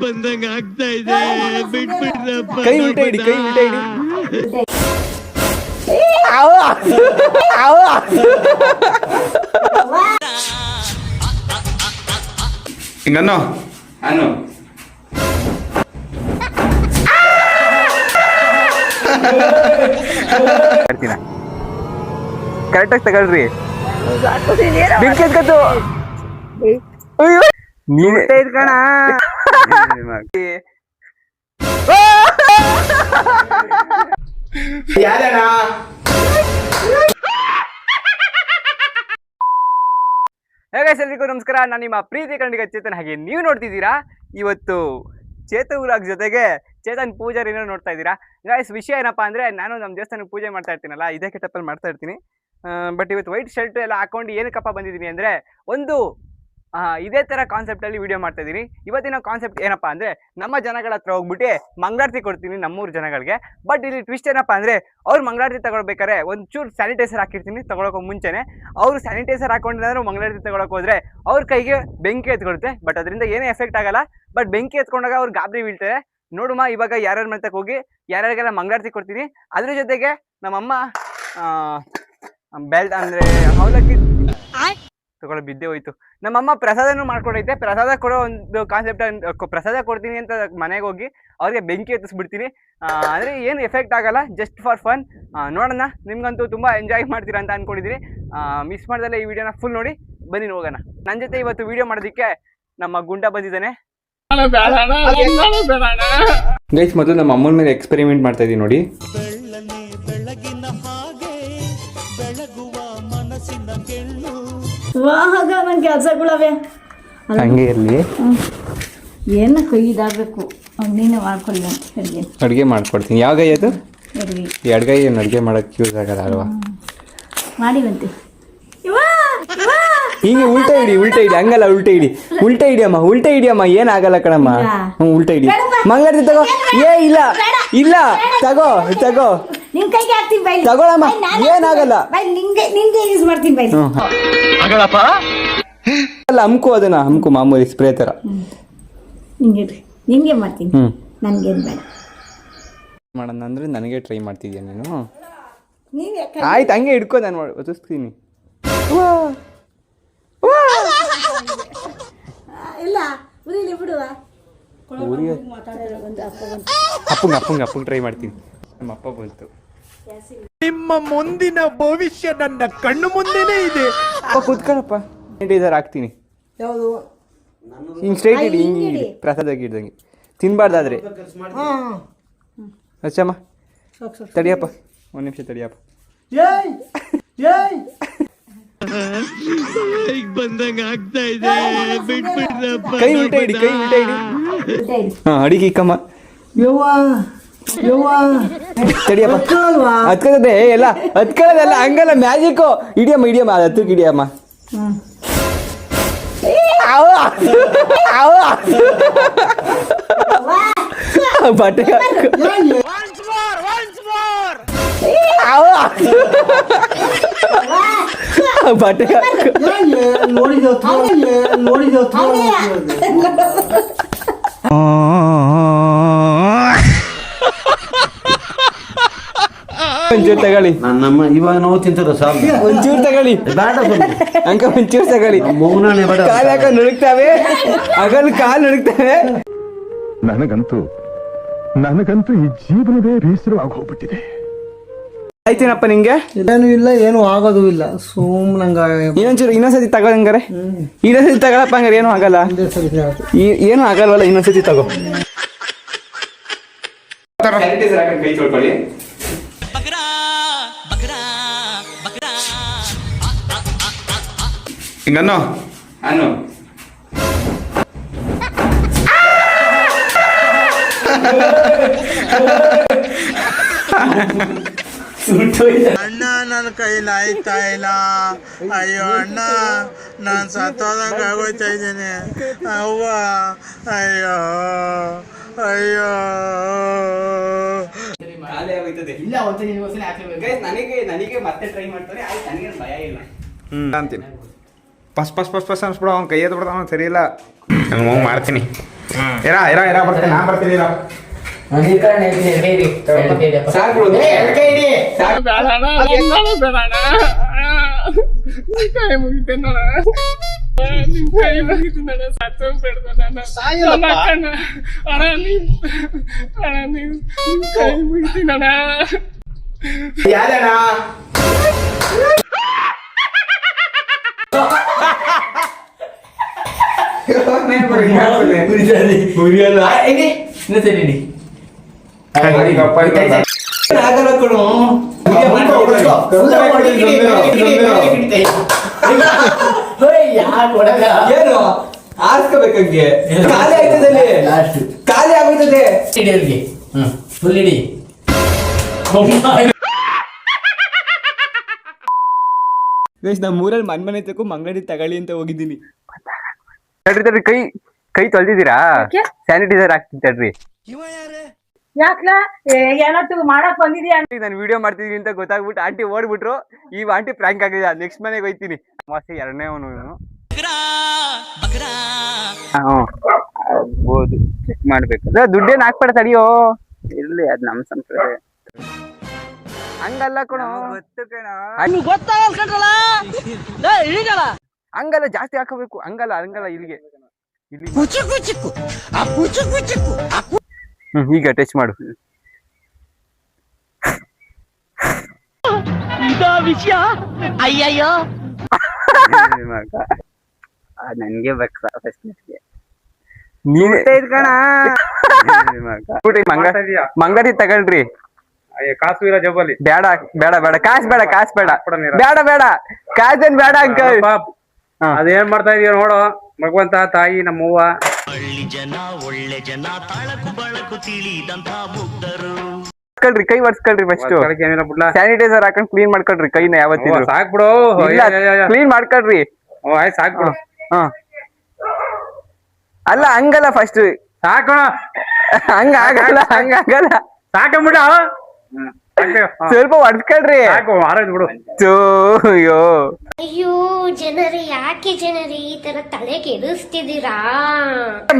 ಬಂದಂಗ ಆಗ್ತಾ ಇದೆ. ಬಿಟ್ಬಿಡ್ರಪ್ಪ. ಕೈ ಉಲ್ಟಾ ಇಡಿ, ಕೈ ಉಲ್ಟಾ ಇಡಿ. ಹಿಂಗನ್ನು ಅನ್ನು ಕರೆಕ್ಟಾಗಿ ತಗೊಳ್ರಿ. ಬೆಂಕಿ ಎತ್ಕತ್ತು ಕಣ. ಯಾರಣ್ಣ ಎಲ್ರಿಗೂ ನಮಸ್ಕಾರ. ನಾನು ನಿಮ್ಮ ಪ್ರೀತಿ ಕನ್ನಡಿಗ ಚೇತನ್. ಹಾಗೆ ನೀವು ನೋಡ್ತಿದ್ದೀರಾ ಇವತ್ತು ಚೇತನ್ ವ್ಲಾಗ್ ಜೊತೆಗೆ ಚೇತನ್ ಪೂಜಾರಿನ ನೋಡ್ತಾ ಇದ್ದೀರಾ. ಗೈಸ್, ವಿಷಯ ಏನಪ್ಪಾ ಅಂದ್ರೆ, ನಾನು ನಮ್ಮ ದೇವಸ್ಥಾನಕ್ಕೆ ಪೂಜೆ ಮಾಡ್ತಾ ಇರ್ತೀನಲ್ಲ, ಇದೇ ಕೆಟಪ್ಪಲ್ಲಿ ಮಾಡ್ತಾ ಇರ್ತೀನಿ. ಬಟ್ ಇವತ್ತು ವೈಟ್ ಶರ್ಟ್ ಎಲ್ಲ ಹಾಕೊಂಡು ಏನಕ್ಕಪ್ಪ ಬಂದಿದ್ದೀನಿ ಅಂದರೆ, ಒಂದು ಇದೇ ಥರ ಕಾನ್ಸೆಪ್ಟಲ್ಲಿ ವೀಡಿಯೋ ಮಾಡ್ತಾ ಇದ್ದೀನಿ. ಇವತ್ತಿನ ಕಾನ್ಸೆಪ್ಟ್ ಏನಪ್ಪ ಅಂದರೆ, ನಮ್ಮ ಜನಗಳ ಹತ್ರ ಹೋಗ್ಬಿಟ್ಟು ಮಂಗಳಾರತಿ ಕೊಡ್ತೀನಿ ನಮ್ಮೂರು ಜನಗಳಿಗೆ. ಬಟ್ ಇಲ್ಲಿ ಟ್ವಿಸ್ಟ್ ಏನಪ್ಪ ಅಂದರೆ, ಅವ್ರು ಮಂಗಳಾರತಿ ತಗೊಳ್ಬೇಕಾರೆ ಒಂಚೂರು ಸ್ಯಾನಿಟೈಸರ್ ಹಾಕಿರ್ತೀನಿ ತಗೊಳಕ್ಕೋ ಮುಂಚೆನೆ. ಅವರು ಸ್ಯಾನಿಟೈಸರ್ ಹಾಕೊಂಡಿದ್ರೆ ಮಂಗಳಾರತಿ ತಗೊಳಕ್ಕೆ ಹೋದ್ರೆ ಅವ್ರ ಕೈಗೆ ಬೆಂಕಿ ಎತ್ಕೊಳುತ್ತೆ. ಬಟ್ ಅದರಿಂದ ಏನೇ ಎಫೆಕ್ಟ್ ಆಗಲ್ಲ. ಬಟ್ ಬೆಂಕಿ ಎತ್ಕೊಂಡಾಗ ಅವ್ರು ಗಾಬರಿ ಬೀಳ್ತಾರೆ. ನೋಡುಮ ಇವಾಗ ಯಾರ್ಯಾರ ಮನೆಗೆ ಹೋಗಿ ಯಾರ್ಯಾರಿಗೆಲ್ಲ ಮಂಗಳಾರತಿ ಕೊಡ್ತೀನಿ. ಅದ್ರ ಜೊತೆಗೆ ನಮ್ಮಮ್ಮ ಬೆಲ್ಟ್ ಅಂದರೆ ಅವಲಕ್ಕಿ ತಗೊಳ್ಳೋ ಬಿದ್ದೆ ಹೋಯ್ತು. ನಮ್ಮಮ್ಮ ಪ್ರಸಾದನೂ ಮಾಡ್ಕೊಡೈತೆ. ಪ್ರಸಾದ ಕೊಡೋ ಒಂದು ಕಾನ್ಸೆಪ್ಟ್, ಪ್ರಸಾದ ಕೊಡ್ತೀನಿ ಅಂತ ಮನೆಗೆ ಹೋಗಿ ಅವ್ರಿಗೆ ಬೆಂಕಿ ಎತ್ತಿಸ್ಬಿಡ್ತೀನಿ. ಅಂದರೆ ಏನು ಎಫೆಕ್ಟ್ ಆಗಲ್ಲ, ಜಸ್ಟ್ ಫಾರ್ ಫನ್. ನೋಡೋಣ, ನಿಮ್ಗಂತೂ ತುಂಬ ಎಂಜಾಯ್ ಮಾಡ್ತೀರಾ ಅಂತ ಅಂದ್ಕೊಂಡಿದ್ದೀನಿ. ಮಿಸ್ ಮಾಡ್ದಲ್ಲೇ ಈ ವಿಡಿಯೋನ ಫುಲ್ ನೋಡಿ. ಬನ್ನಿ ಹೋಗೋಣ. ನನ್ನ ಜೊತೆ ಇವತ್ತು ವಿಡಿಯೋ ಮಾಡೋದಕ್ಕೆ ನಮ್ಮ ಗುಂಡ ಬಂದಿದ್ದಾನೆ. ಗೈಸ್, ಮೊದಲು ನಮ್ಮ ಅಮ್ಮನ ಮೇಲೆ ಎಕ್ಸ್ಪೆರಿಮೆಂಟ್ ಮಾಡ್ತಾ ಇದೀನಿ ನೋಡಿ. ನನ್ನ ಕೆಲಸಗಳವೆ ಹಂಗೆ ಇರಲಿ. ಏನು ಕೈ ಇದಾಗಬೇಕು. ನೀನು ಮಾಡ್ಕೊಳ್ಳಿ ಅಡುಗೆ ಮಾಡ್ಕೊಡ್ತೀನಿ. ಯಾವ ಗೈ ಅದು? ಎಡಗೈ ಏನು ಅಡುಗೆ ಮಾಡೋಕ್ಕೆ ಯೂಸ್ ಆಗಲ್ಲ ಅಲ್ವಾ? ಮಾಡಿವಂತೆ. ಹಿಂಗೆ ಉಲ್ಟಾ ಇಡಿ, ಉಲ್ಟಾ ಇಡಿ. ಹಂಗಲ್ಲ, ಉಲ್ಟಾ ಇಡಿ, ಉಲ್ಟಾ ಇಡಿಯಮ್ಮ, ಉಲ್ಟಾ ಇಡಿಯಮ್ಮ. ಏನಾಗಲ್ಲ ಕಣಮ್ಮ. ಉಲ್ಟಾ ಇಡಿ. ಮಂಗಳಾರತಿ ತಗೋ. ಇಲ್ಲ ಇಲ್ಲ, ತಗೋ ತಗೋ ನಿನ್ ಕೈಗೆ ಹಾಕ್ತೀನಿ ಬೈ. ತಗೊಳಮ್ಮ, ಏನಾಗಲ್ಲ. ನಿಂಗೆ ಯೂಸ್ ಮಾಡ್ತೀನಿ ಬೈ. ಅಲ್ಲ, ಹಮ್ಕು ಅದನ್ನ ಹಮ್ಕು ಮಾಮೂಲಿ ಸ್ಪ್ರೇ ತರ. ನಿಂಗೆ ಮಾಡ್ತೀನಿ, ನನ್ಗೇನು ಬೇಡ. ಮಾಡೋಣ ಅಂದ್ರೆ ನನಗೆ ಟ್ರೈ ಮಾಡ್ತಿದ್ಯಾ ನೀನು? ಆಯ್ತು, ಹಂಗೆ ಹಿಡ್ಕೋ, ನಾನು ಒದಿಸ್ತೀನಿ. ಇಲ್ಲ ಉರಿಲಿ ಬಿಡುವ. ಅಪ್ಪಂಗೆ ಟ್ರೈ ಮಾಡ್ತೀನಿ. ನಮ್ಮ ಅಪ್ಪ ಬಂತು. ನಿಮ್ಮ ಮುಂದಿನ ಭವಿಷ್ಯ ನನ್ನ ಕಣ್ಣು ಮುಂದೆನೇ ಇದೆ. ಕೂತ್ಕೊಳ್ಳಪ್ಪ. ಸ್ಯಾನಿಟೈಸರ್ ಹಾಕ್ತೀನಿ. ಯಾವುದು? ಹಿಂಗೆ ಸ್ಟ್ರೈಟ್ ಇಡಿ, ಹಿಂಗೆ ಇಡಿ, ಪ್ರಸಾದಾಗಿ ಇಡ್ದಂಗೆ. ತಿನ್ಬಾರ್ದಾದ್ರೆ. ಹಚ್ಚಮ್ಮ, ತಡಿಯಪ್ಪ, ಒಂದು ನಿಮಿಷ ತಡಿಯಪ್ಪ. ಬಂದಂಗ ಆಗ್ತಾ ಇದೆ. ಬಿಟ್ಬಿಡ್ರಪ್ಪ. ಕೈ ಉಲ್ಟಾ ಇಡಿ, ಕೈ ಉಲ್ಟಾ ಇಡಿ. ಅಡಿಗೆ ಇಕ್ಕಮ್ಮ. ತಡಿಯಪ್ಪ. ಹತ್ಕದೆ ಎಲ್ಲ ಹತ್ಕೊಳ್ಳೋದಲ್ಲ, ಹಂಗಲ್ಲ, ಮ್ಯಾಜಿಕ್ಕು. ಇಡಿಯಮ್ಮ ಇಡಿಯಮ್ಮ, ಅದು ಹತ್ತಕ್ಕೆ ಇಡಿಯಮ್ಮ. ಬಟ್ಟೆ ಬಟ್ಟೆ ಒಂಚೂರು ತಗೊಳ್ಳಿ. ನನ್ನಮ್ಮ ಇವಾಗ ನೋವು ತಿಂತಾರ ಸಾಕು. ಒಂಚೂರು ತಗೊಳ್ಳಿ. ಅಂಕ ಒಂಚೂರು ತಗೊಳ್ಳಿ. ಕಾಲು ಹಾಕ ನಡುಕ್ತಾವೆ, ಹಗಲು ಕಾಲು ನಡುಕ್ತಾವೆ. ನನಗಂತೂ ಈ ಜೀವನವೇ ಬೇಸರವಾಗಿ ಹೋಗ್ಬಿಟ್ಟಿದೆ. ಆಯ್ತೇನಪ್ಪ ನಿಂಗೆ? ಏನು ಇಲ್ಲ, ಏನು ಆಗೋದು ಇಲ್ಲ. ಸುಮ್ಮನಂಗ ಇನ್ನೊಂದ್ಸತಿ ತಗೊಳಂಗಾರೆ. ಇನ್ನೊಂದ್ಸತಿ ತಗೊಳಪ್ಪ, ಹಂಗಾರೆ ಏನು ಆಗಲ್ಲ. ಏನು ಆಗಲ್ವಲ್ಲ, ಇನ್ನೊಂದ್ಸತಿ ತಗೋ. ಕೈ ತೊಳ್ಕೊಳ್ಳಿ. ಹಿಂಗನ್ನು ಅನ್ನು ಅಣ್ಣ, ನನ್ನ ಕೈಲಿ ಆಯ್ತಾ ಇಲ್ಲ. ಅಯ್ಯೋ ಅಣ್ಣ, ನಾನು ಸತ್ತೋದಂಗೆ ಆಗೋಯ್ತಾ ಇದ್ದೀನಿ. ಅವ್ವ, ಅಯ್ಯೋ ಅಯ್ಯೋ. ನನಗೆ ಮತ್ತೆ ಟ್ರೈ ಮಾಡ್ತಾರೆ. ಆಯ್ತು, ನನಗೆ ಭಯ ಇಲ್ಲ ಅಂತೀನಿ. ಫಸ್ಟ್ ಅನ್ಸ್ಬಿಡ, ಅವ್ನು ಕೈ ಎದ್ದು ಬಿಡ್ದ, ಅವ್ನು ಸರಿ ಇಲ್ಲ. ನಾನು ಹೋಗಿ ಮಾಡ್ತೀನಿ. ಬರ್ತೇನೆ ನಾ ಬರ್ತೀನಿ ಏನು ಆರ್ಸ್ಕೋಬೇಕಂಗೆ ಖಾಲಿ ಆಯ್ತದಲ್ಲಿ ಖಾಲಿ ಆಗೋಯ್ತದೆ ಫುಲ್ ಇಡಿ ನಮ್ಮ ಊರಲ್ಲಿ ಮನೆ ತಗೋ ಮಂಗಳೂರಿ ತಗೊಳ್ಳಿ ಅಂತ ಹೋಗಿದ್ದೀನಿ. ತಡ್ರಿ ಕೈ ಕೈ ತೊಳ್ದಿದ್ದೀರಾ? ಸ್ಯಾನಿಟೈಸರ್ ಹಾಕ್ತೀನಿ ತಡ್ರಿ. ಯಾಕ್ಲ ಏನಟ್ಟು ಮಾಡಕ್ ಬಂದಿದ್ಯಾ? ನಾನು ವಿಡಿಯೋ ಮಾಡ್ತಿದೀನಿ ಅಂತ ಗೊತ್ತಾಗ್ಬಿಟ್ಟು ಆಂಟಿ ಓಡ್ಬಿಟ್ರು. ಈ ಆಂಟಿ ಪ್ರಾಂಕ್ ಆಗಿದೆ. ನೆಕ್ಸ್ಟ್ ಮನೆಗೆ ಹೋಯ್ತೀನಿ. ಅಮಾವಾಸ್ಯೆ 2ನೇ ಅವನು ಆಗ್ಬೋದು ಚೆಕ್ ಮಾಡ್ಬೇಕು. ದುಡ್ಡೇನು ಹಾಕ್ಬೇಡ ತಡಿಯೋ. ಇರ್ಲಿ ಅದ್ ನಮ್ ಸಂಪ್ರದಾಯ. ಹಂಗಲ್ಲ ಕಣೋ ಗೊತ್ತು ಕಣ. ಹಂಗಲ್ಲ ಜಾಸ್ತಿ ಹಾಕಬೇಕು. ಹಂಗಲ್ಲ ಹಂಗಲ್ಲ ಇಲ್ಲಿಗೆ ಈಗ ಟಚ್ ಮಾಡು. ವಿಷಯ ಅಯ್ಯಯ್ಯೋ ನನ್ಗೆ ಮಂಗಡಿ ತಗೊಳ್ರಿ. ಕಾಸು ಇಲ್ಲ ಜಬ್ಬಲ್ಲಿ. ಬೇಡ ಬೇಡ ಬೇಡ ಕಾಸ್ ಬೇಡ ಕಾಸ್ ಬೇಡ ಬೇಡ ಬೇಡ ಕಾಸೇನ್ ಬೇಡ ಅಂಕಲ್. ಅದೇನ್ ಮಾಡ್ತಾ ಇದೀಯ ನೋಡು ಭಗವಂತ ತಾಯಿ ನಮ್ಮವ್ವ. ಹಳ್ಳಿ ಜನ ಒಳ್ಳೆ ಜನ ತಾಳಕು ಬಳಕು ತಿಳಿದಂತ ಮುಗ್ಧರು. ಕೈ ಒರ್ಸ್ಕೊಳ್ರಿ ಫಸ್ಟ್. ಏನಿಲ್ಲ ಬಿಡ್ಲ. ಸ್ಯಾನಿಟೈಸರ್ ಹಾಕೊಂಡ್ ಕ್ಲೀನ್ ಮಾಡ್ಕೊಳ್ರಿ ಕೈನ ಯಾವತ್ತಿದ್ರು. ಸಾಕ್ ಬಿಡು. ಕ್ಲೀನ್ ಮಾಡ್ಕೊಳ್ರಿ. ಆಯ್ತು ಸಾಕ್ ಬಿಡು. ಅಲ್ಲ ಹಂಗಲ್ಲ ಫಸ್ಟ್ ಸಾಕೋಣ. ಹಂಗ ಆಗಲ್ಲ ಹಂಗ ಆಗಲ್ಲ. ಸಾಕಂಬಿಡ ಸ್ವಲ್ಪ ಒಡ್ಸ್ಕೊಳ್ರಿ. ಆರೈದು ಬಿಡು. ಅಯ್ಯೋ ಅಯ್ಯೋ ಜನರೇ ಯಾಕೆ ಜನರೇ ಈ ತರ ತಲೆ ಕೆಡಿಸ್ತಿದ್ದೀರಾ?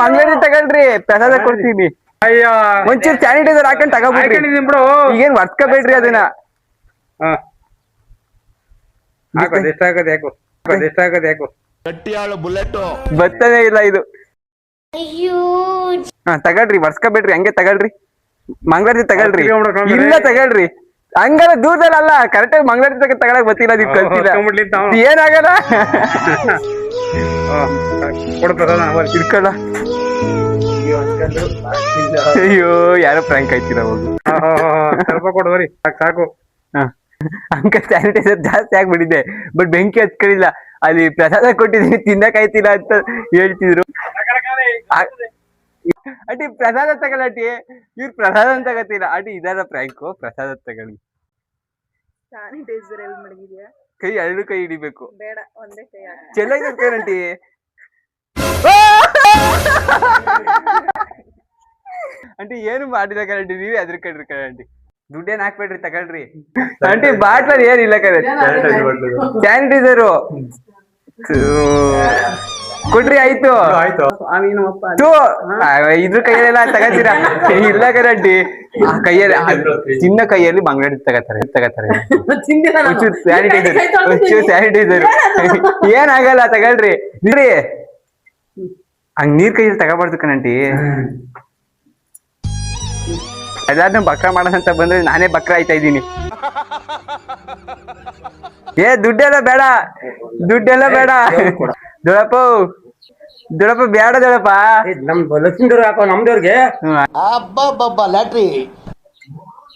ಮಂಗಳೂರಿ ತಗೊಳ್ರಿ ಪ್ರಸಾದ ಕೊಡ್ತೀನಿ. ಅಯ್ಯೋ ಒಂಚೂರು ಸ್ಯಾನಿಟೈಸರ್ ಹಾಕೊಂಡ್ ತಗೋಬಿಡ್ರಿ. ಬಿಡು. ಈಗೇನ್ ಒಡ್ಸ್ಕೋಬೇಡ್ರಿ ಅದನ್ನ. ಎಷ್ಟಾಗದೆ ಯಾಕೋ ಎಷ್ಟಾಗದೆ ಯಾಕೋ ಗಟ್ಟಿಯಾಳು ಬುಲೆಟ್ ಬತ್ತನೇ ಇಲ್ಲ ಇದು. ಅಯ್ಯೋ ತಗೊಳ್ರಿ ಒಡ್ಸ್ಕೋಬೇಡ್ರಿ ಹಂಗೆ ತಗೊಳ್ರಿ. ಮಂಗಳೂರಿ ತಗೊಳ್ರಿ. ಇಲ್ಲ ತಗೊಳ್ರಿ ಹಂಗಲ್ಲ ದೂರದಲ್ಲಿ ಅಲ್ಲ ಕರೆಕ್ಟ್ ಆಗಿ ಮಂಗಳೂರಿ ತಗೊಳಕ್ ಗೊತ್ತಿಲ್ಲ. ನೀವು ಕಲ್ತಿಲ್ಲ ಏನಾಗಲ್ಲ. ಇಟ್ಕೊಳ್ಳ. ಅಯ್ಯೋ ಯಾರೋ ಪ್ರ್ಯಾಂಕ್ ಆಯ್ತಿಲ್ಲ ಹೋಗು. ಸ್ವಲ್ಪ ಕೊಡುವರಿ ಸಾಕು. ಅಂಕಲ್ ಸ್ಯಾನಿಟೈಸರ್ ಜಾಸ್ತಿ ಆಗ್ಬಿಟ್ಟಿದೆ. ಬಟ್ ಬೆಂಕಿ ಹತ್ಕೊಳ್ಳಿಲ್ಲ. ಅಲ್ಲಿ ಪ್ರಸಾದ ಕೊಟ್ಟಿದ್ದೀನಿ ತಿನ್ನಕ್ ಆಯ್ತಿಲ್ಲ ಅಂತ ಹೇಳ್ತಿದ್ರು. ಅಟಿ ಪ್ರಸಾದ ತಗೊಳಟಿ. ಇವ್ರು ಪ್ರಸಾದ ತಗತಿಲ್ಲ. ಅಟಿ ಇದರ ಪ್ರ್ಯಾಂಕು. ಪ್ರಸಾದ ತಗೊಳ್ಳಿ. ಸ್ಯಾನಿಟೈಸರ್ ಎಲ್ಲಿ ಮಡಗಿದ್ಯಾ? ಕೈ 2 ಕೈ ಹಿಡಿಬೇಕು. ಬೇಡ ಒಂದೇ ಕೈ. ಚೆನ್ನಾಗಿ ಆಂಟಿ. ಆಂಟಿ ಏನು ಮಾಡಿಲ್ಲ ಕರಂಟಿ. ನೀವೇ ಅದ್ರ ಕಡ್ರಿ ಕರಂಟಿ. ದುಡ್ಡೇನ್ ಹಾಕ್ಬೇಡ್ರಿ ತಗೊಳ್ರಿ. ಆಂಟಿ ಬಾಟ್ಲಲ್ಲಿ ಏನಿಲ್ಲ ಕರೆ ಸ್ಯಾನಿಟೈಸರು ಕೊಡ್ರಿ. ಆಯ್ತು ಇದ್ರ ಕೈಯಲ್ಲೆಲ್ಲ ತಗತೀರಾ? ಇಲ್ಲ ಕರಂಟಿ. ಆ ಕೈಯಲ್ಲಿ ಚಿನ್ನ ಕೈಯಲ್ಲಿ ಮಂಗಳೂರಿ ತಗತಾರೆ. ಸ್ಯಾನಿಟೈಸರ್ ಏನಾಗಲ್ಲ ತಗೊಳ್ರಿ. ಇಡ್ರಿ ಹಂಗ್ ನೀರ್ ಕೈಯಲ್ಲಿ ತಗೋಬಾರ್ದು ಕಣಂಟಿ. ಎಲ್ಲಾದ್ರೂ ಬಕ್ರ ಮಾಡೋದಂತ ಬಂದ್ರೆ ನಾನೇ ಬಕ್ರ ಆಯ್ತಾ ಇದ್ದೀನಿ. ದುಡ್ಡೆಲ್ಲ ಬೇಡ ದುಡ್ಡೆಲ್ಲ ಬೇಡ. ದೊಡಪ್ಪ ದೊಡಪ್ಪ ಬೇಡ ದೊಡಪ್ಪ. ಹಾಕೋ ನಮ್ದವ್ರಿಗೆ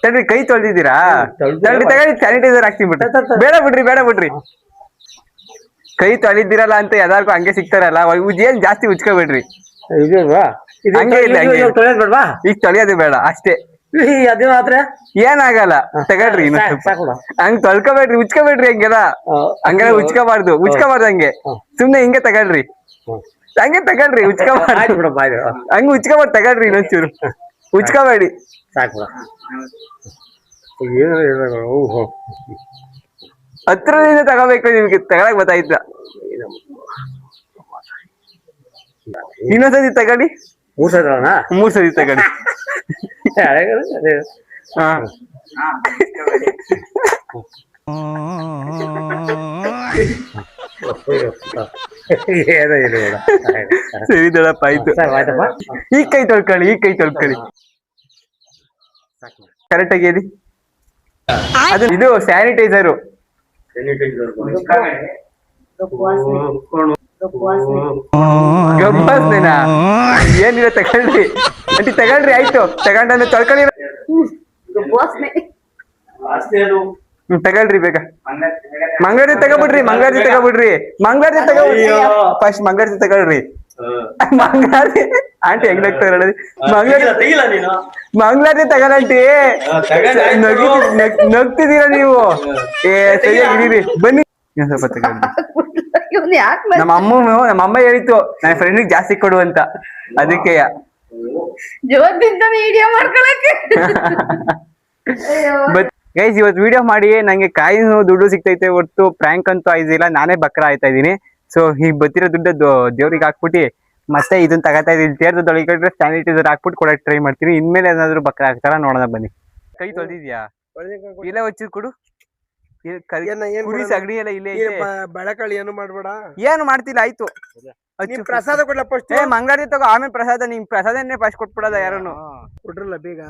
ತಡ್ರಿ ಕೈ ತೊಳ್ದಿದ್ದೀರಾ? ತಗೊಳ್ಳಿ ಸ್ಯಾನಿಟೈಸರ್ ಹಾಕ್ತೀನಿ ಬಿಟ್ರಿ. ಬೇಡ ಬಿಡ್ರಿ ಬೇಡ ಬಿಡ್ರಿ. ಕೈ ತೊಳಿದಿರಲ್ಲ ಅಂತ ಎಲ್ಲಾರ್ಗು ಹಂಗೆ ಸಿಗ್ತಾರಲ್ಲ. ಏನ್ ಜಾಸ್ತಿ ಉಚ್ಕೋಬೇಡ್ರಿ. ಹಂಗೆ ಇಲ್ಲ ಈಗ ತೊಳೆಯೋದು ಬೇಡ ಅಷ್ಟೇ. ಏನಾಗಲ್ಲ ತಗೊಳ್ರಿ. ಹಂಗ್ ತೊಳ್ಕೊಬೇಡ್ರಿ ಉಚ್ಕೋಬೇಡ್ರಿ. ಹಂಗೆಲ್ಲ ಉಚ್ಕೋಬಾರ್ದು ಹಂಗೆ. ಸುಮ್ನೆ ಹಿಂಗೆ ತಗೊಳ್ರಿ. ಹಂಗೆ ತಗೊಳ್ರಿ ಉಚ್ಕೋಬಾರ್ದು. ಹಂಗ ಉಚ್ಕೋಬಾರ್ದು ತಗೊಳ್ರಿ. ಇನ್ನೊಂಚೂರು ಉಚ್ಕೋಬೇಡಿ. ಹತ್ರದಿಂದ ತಗೋಬೇಕು. ನಿಮ್ಗೆ ತಗೊಳಕ್ ಗೊತ್ತಾಯ್ತ. ಇನ್ನೊಂದ್ಸತಿ ತಗೊಳ್ಳಿ. 3 ಸರಿ ತಗೊಳ್ಳಿ. ಹಾ ಸರಿ ದೊಡ್ಡಪ್ಪ ಆಯ್ತು. ಈ ಕೈ ತೊಳ್ಕೊಳ್ಳಿ ಕರೆಕ್ಟ್ ಆಗಿ ಹೇಳಿ. ಅದು ಇದು ಸ್ಯಾನಿಟೈಸರು. ಗಬ್ಬಸ್ನೇನಾ ಏನಿಲ್ಲ ತಗೊಳ್ರಿ ಅಂಟಿ ತಗೊಳ್ರಿ. ಆಯ್ತು ತಗೊಂಡ್ರೆ ತೊಳ್ಕೊಳ್ಳಿ. ತಗೊಳ್ರಿ ಬೇಗ. ಮಂಗಳಾರತಿ ತಗೋಬಿಡ್ರಿ ಫಸ್ಟ್ ಮಂಗಳಾರತಿ ತಗೊಳ್ರಿ. ಮಂಗಳಾರತಿ ಆಂಟಿ ಹೆಂಗ್ ನಗ್ತಾರ ಮಂಗಳಾರತಿ ತಗೊಳಂಟಿ. ನಗ್ತಿದ್ದೀರಾ ನೀವು. ಸರಿಯಾಗಿರಿ ಬನ್ನಿ ಸ್ವಲ್ಪ ತಗೊಳ್ರಿ. ನಮ್ಮಮ್ಮ ಹೇಳಿತ್ತು ನನ್ನ ಫ್ರೆಂಡಿಗೆ ಜಾಸ್ತಿ ಕೊಡು ಅಂತ, ಅದಕ್ಕೆ ಗೈಸ್ ಇವತ್ತು ವಿಡಿಯೋ ಮಾಡಿ ನಂಗೆ ಕಾಯಿನ ದುಡ್ಡು ಸಿಗ್ತೈತೆ ಹೊರ್ತು ಪ್ರ್ಯಾಂಕ್ ಅಂತೂ ಆಯ್ದಿಲ್ಲ. ನಾನೇ ಬಕ್ರ ಆಯ್ತಾ ಇದೀನಿ. ಸೊ ಈಗ ಬತ್ತಿರೋ ದುಡ್ಡದ್ದು ದೇವ್ರಿಗೆ ಹಾಕ್ಬಿಟ್ಟು ಮತ್ತೆ ಇದನ್ನ ತಗೋತಾ ಇದೀನಿ. ತೀರ್ಥದೊಳಗೆ ಸ್ಯಾನಿಟೈಸರ್ ಹಾಕ್ಬಿಟ್ಟು ಕೊಡಕ್ಕೆ ಟ್ರೈ ಮಾಡ್ತೀನಿ. ಇನ್ಮೇಲೆ ಏನಾದ್ರು ಬಕ್ರ ಹಾಕ್ತಾರ ನೋಡೋಣ ಬನ್ನಿ. ಕೈ ತೊಳೆದಿದ್ಯಾ? ಇಲ್ಲ ಹೊಚ್ಚಿ ಕೊಡು. ಕುಡಿ ಸಗಣಿ ಎಲ್ಲ ಇಲ್ಲೇ ಬೆಳಕಳಿ ಏನು ಮಾಡ್ಬೇಡ. ಏನು ಮಾಡ್ತಿಲ್ಲ. ಆಯ್ತು ಪ್ರಸಾದ ಕೊಡ್ಲ ಫಸ್ಟ್. ಮಂಗಾರಿ ತಗೋ ಆಮೇಲೆ ಪ್ರಸಾದ. ನಿಮ್ ಪ್ರಸಾದನ್ನೇ ಫಸ್ಟ್ ಕೊಟ್ಬಿಡೋದ ಯಾರನ್ನು ಕೊಟ್ರಲ್ಲ ಬೇಗ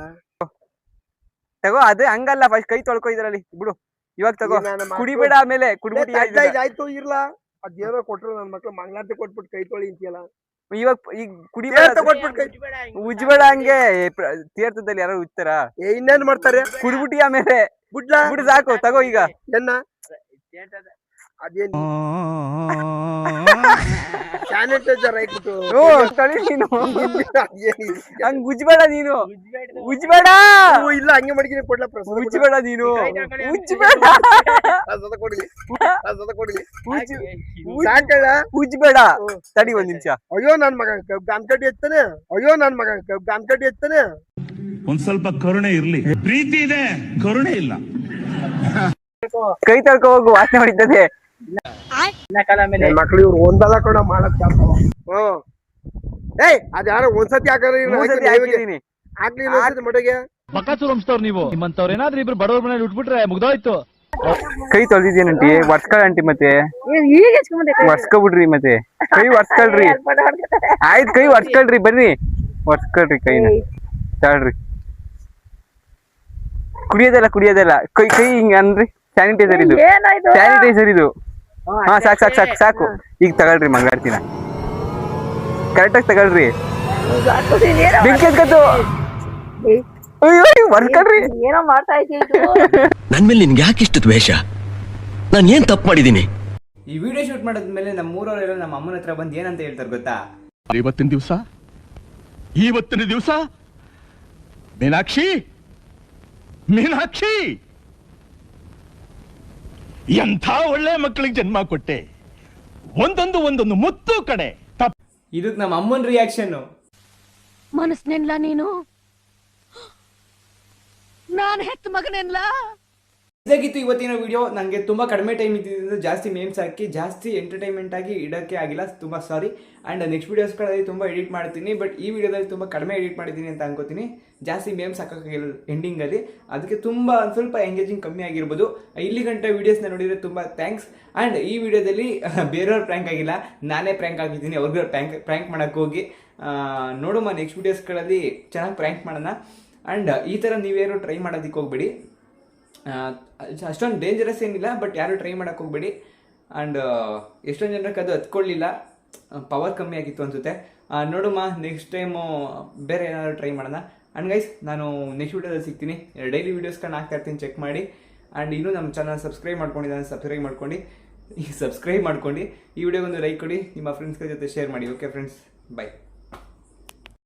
ತಗೋ. ಅದೇ ಹಂಗಲ್ಲ, ಫಸ್ಟ್ ಕೈ ತೊಳ್ಕೊ ಇದ್ರಲ್ಲಿ ಬಿಡು. ಇವಾಗ ತಗೋ, ಕುಡಿಬೇಡ. ಆಮೇಲೆ ಕುಡಿಬಿಟ್ಟು ಆಯ್ತು ಇರ್ಲಾ. ಅದೇನೋ ಕೊಟ್ರು ನನ್ ಮಕ್ಳು ಮಂಗಳಾರತಿ ಕೊಟ್ಬಿಟ್ಟು ಕೈ ತೊಳಿ ಅಂತೀಯಲ್ಲ. ಇವಾಗ ಈಗ ಕುಡಿಬೇಡ ಉಜ್ಬೇಡ. ಹಂಗೆ ತೀರ್ಥದಲ್ಲಿ ಯಾರು ಉಜ್ತಾರ? ಇನ್ನೇನ್ ಮಾಡ್ತಾರೆ? ಕುಡ್ಬಿಟ್ಟಿ ಆಮೇಲೆ ಬಿಡು ಸಾಕು. ತಗೋ ಈಗ ಎನ್ನ ಅದೇನು ಸ್ಯಾನಿಟೈಸರ್ ಹಾಕ್ಬಿಟ್ಟು ನೀನು ಹಂಗ್ ಉಜ್ಬೇಡ. ನೀನು ಉಜ್ಬೇಡ. ಇಲ್ಲ ಹಂಗೆ ಮಡಿಕೆ ಕೊಡ್ಲ. ಉಜ್ಬೇಡ ನೀನು. ಉಜ್ಬೇಡ. ತಡಿ ಒಂದ್ ನಿಮಿಷ. ಅಯ್ಯೋ ನನ್ ಮಗ ಗಾಮ್ಕಟ್ಟಿ ಎತ್ತಾನೆ. ಒಂದ್ ಸ್ವಲ್ಪ ಕರುಣೆ ಇರ್ಲಿ. ಪ್ರೀತಿ ಇದೆ, ಕರುಣೆ ಇಲ್ಲ. ಕೈ ತೊಳ್ಕೊ ಹೋಗು, ವಾಸನೆ ಹೊಡಿತದೆ. ಮಕ್ಳು ಇವ್ರು ಒಂದಲ್ಲ ಕೂಡ ಮಾಡಕ್ ಅದ್ಯಾರೋ ಒಂದ್ಸತಿ ಹಾಕಿದೀನಿ. ಹಾಕ್ಲಿ ಮಟಗೆ ಬಕಾಸುರಂಸ್ತವ್ರು ನೀವು. ನಿಮ್ಮಂತವ್ರು ಏನಾದ್ರೂ ಇಬ್ರು ಬಡವ್ರ ಮನೇಲಿ ಉಟ್ಬಿಟ್ರೆ ಮುಗ್ದೋಯ್ತು. ಕೈ ತೊಳ್ದಿದ್ದೀನಂಟಿ. ವರ್ಸ್ಕೊಳಂಟಿ ಮತ್ತೆ ವರ್ಸ್ಕೊಬಿಡ್ರಿ. ಮತ್ತೆ ಕೈ ವರ್ಸ್ಕೊಳ್ರಿ. ಆಯ್ತು ಕೈ ವರ್ಸ್ಕೊಳ್ರಿ. ಬನ್ನಿ ವರ್ಸ್ಕೊಳ್ರಿ ಕೈನ. ತಗೊಳ್ರಿ. ಕುಡಿಯೋದಲ್ಲ ಕೈ ಹಿಂಗ ಅನ್ರಿ. ಸ್ಯಾನಿಟೈಸರ್ ಇದು. ಹಾ ಸಾಕು. ಈಗ ತಗೊಳ್ರಿ ಮಂಗಳಾರತಿನ ಕರೆಕ್ಟಾಗಿ ತಗೊಳ್ರಿ. ಬೆಂಕಿ ಎತ್ಕತ್ತು. ವರ್ಸ್ಕೊಳ್ರಿ. ಏನೋ ಮಾಡ್ತಾ ಇದ್ದೀವಿ. ನನ್ ಮೇಲೆ ನಿನ್ಗೆ ಯಾಕೆ ಇಷ್ಟು ದ್ವೇಷ? ನಾನು ಏನ್ ತಪ್ಪು ಮಾಡಿದೀನಿ? ಈ ವಿಡಿಯೋ ಶೂಟ್ ಮಾಡಿದ್ಮೇಲೆ ನಮ್ಮ ಊರವರೆಲ್ಲ ನಮ್ಮ ಅಮ್ಮನ ಹತ್ರ ಬಂದು ಏನಂತ ಹೇಳ್ತಾರೆ ಗೊತ್ತಾ? ಇವತ್ತಿನ ದಿವಸ ಮೀನಾಕ್ಷಿ ಎಂಥ ಒಳ್ಳೆ ಮಕ್ಕಳಿಗೆ ಜನ್ಮ ಕೊಟ್ಟೆ. ಒಂದೊಂದು ಮುತ್ತು ಕಡೆ. ಇದಕ್ ನಮ್ಮ ಅಮ್ಮನ ರಿಯಾಕ್ಷನ್. ಮನಸ್ನೆನ್ಲ ನೀನು, ನಾನು ಹೆತ್ತ ಮಗನೆನ್ಲ. ಇದಾಗಿತ್ತು ಇವತ್ತಿನ ವಿಡಿಯೋ. ನನಗೆ ತುಂಬ ಕಡಿಮೆ ಟೈಮ್ ಇದ್ದಿದ್ದರಿಂದ ಜಾಸ್ತಿ ಮೇಮ್ಸ್ ಹಾಕಿ ಜಾಸ್ತಿ ಎಂಟರ್ಟೈನ್ಮೆಂಟ್ ಆಗಿ ಇಡೋಕ್ಕೆ ಆಗಿಲ್ಲ. ತುಂಬ ಸಾರಿ. ಆ್ಯಂಡ್ ನೆಕ್ಸ್ಟ್ ವೀಡಿಯೋಸ್ಗಳಲ್ಲಿ ತುಂಬ ಎಡಿಟ್ ಮಾಡ್ತೀನಿ. ಬಟ್ ಈ ವಿಡಿಯೋದಲ್ಲಿ ತುಂಬ ಕಡಿಮೆ ಎಡಿಟ್ ಮಾಡಿದ್ದೀನಿ ಅಂತ ಅನ್ಕೋತೀನಿ. ಜಾಸ್ತಿ ಮೇಮ್ಸ್ ಹಾಕೋಕ್ಕಾಗಿಲ್ಲ ಎಂಡಿಂಗಲ್ಲಿ. ಅದಕ್ಕೆ ತುಂಬ ಸ್ವಲ್ಪ ಎಂಗೇಜಿಂಗ್ ಕಮ್ಮಿ ಆಗಿರ್ಬೋದು. ಇಲ್ಲಿ ಗಂಟೆ ವೀಡಿಯೋಸ್ನ ನೋಡಿದರೆ ತುಂಬ ಥ್ಯಾಂಕ್ಸ್. ಆ್ಯಂಡ್ ಈ ವಿಡಿಯೋದಲ್ಲಿ ಬೇರೆಯವ್ರು ಪ್ರ್ಯಾಂಕ್ ಆಗಿಲ್ಲ, ನಾನೇ ಪ್ರ್ಯಾಂಕ್ ಆಗಿದ್ದೀನಿ. ಅವ್ರಿಗೆ ಪ್ರ್ಯಾಂಕ್ ಮಾಡೋಕ್ಕೆ ಹೋಗಿ ನೋಡುವ ನೆಕ್ಸ್ಟ್ ವೀಡಿಯೋಸ್ಗಳಲ್ಲಿ ಚೆನ್ನಾಗಿ ಪ್ರ್ಯಾಂಕ್ ಮಾಡೋಣ. ಆ್ಯಂಡ್ ಈ ಥರ ನೀವೇನು ಟ್ರೈ ಮಾಡೋದಕ್ಕೆ ಹೋಗ್ಬೇಡಿ. ಅಷ್ಟೊಂದು ಡೇಂಜರಸ್ ಏನಿಲ್ಲ, ಬಟ್ ಯಾರು ಟ್ರೈ ಮಾಡೋಕ್ಕೆ ಹೋಗ್ಬೇಡಿ. ಆ್ಯಂಡ್ ಎಷ್ಟೊಂದು ಜನಕ್ಕೆ ಅದು ಹತ್ಕೊಳ್ಳಿಲ್ಲ, ಪವರ್ ಕಮ್ಮಿ ಆಗಿತ್ತು ಅನಿಸುತ್ತೆ. ನೋಡುವ ನೆಕ್ಸ್ಟ್ ಟೈಮು ಬೇರೆ ಏನಾದರೂ ಟ್ರೈ ಮಾಡೋಣ. ಆ್ಯಂಡ್ ಗೈಸ್, ನಾನು ನೆಕ್ಸ್ಟ್ ವೀಡಿಯೋದಲ್ಲಿ ಸಿಗ್ತೀನಿ. ಡೈಲಿ ವೀಡಿಯೋಸ್ಗಳನ್ನ ಹಾಕ್ತಾ ಇರ್ತೀನಿ, ಚೆಕ್ ಮಾಡಿ. ಆ್ಯಂಡ್ ಇನ್ನೂ ನಮ್ಮ ಚಾನಲ್ ಸಬ್ಸ್ಕ್ರೈಬ್ ಮಾಡ್ಕೊಂಡಿದ್ದಾನೆ, ಸಬ್ಸ್ಕ್ರೈಬ್ ಮಾಡ್ಕೊಂಡು ಈ ವಿಡಿಯೋಗೊಂದು ಲೈಕ್ ಕೊಡಿ, ನಿಮ್ಮ ಫ್ರೆಂಡ್ಸ್ಗಳ ಜೊತೆ ಶೇರ್ ಮಾಡಿ. ಓಕೆ ಫ್ರೆಂಡ್ಸ್, ಬಾಯ್.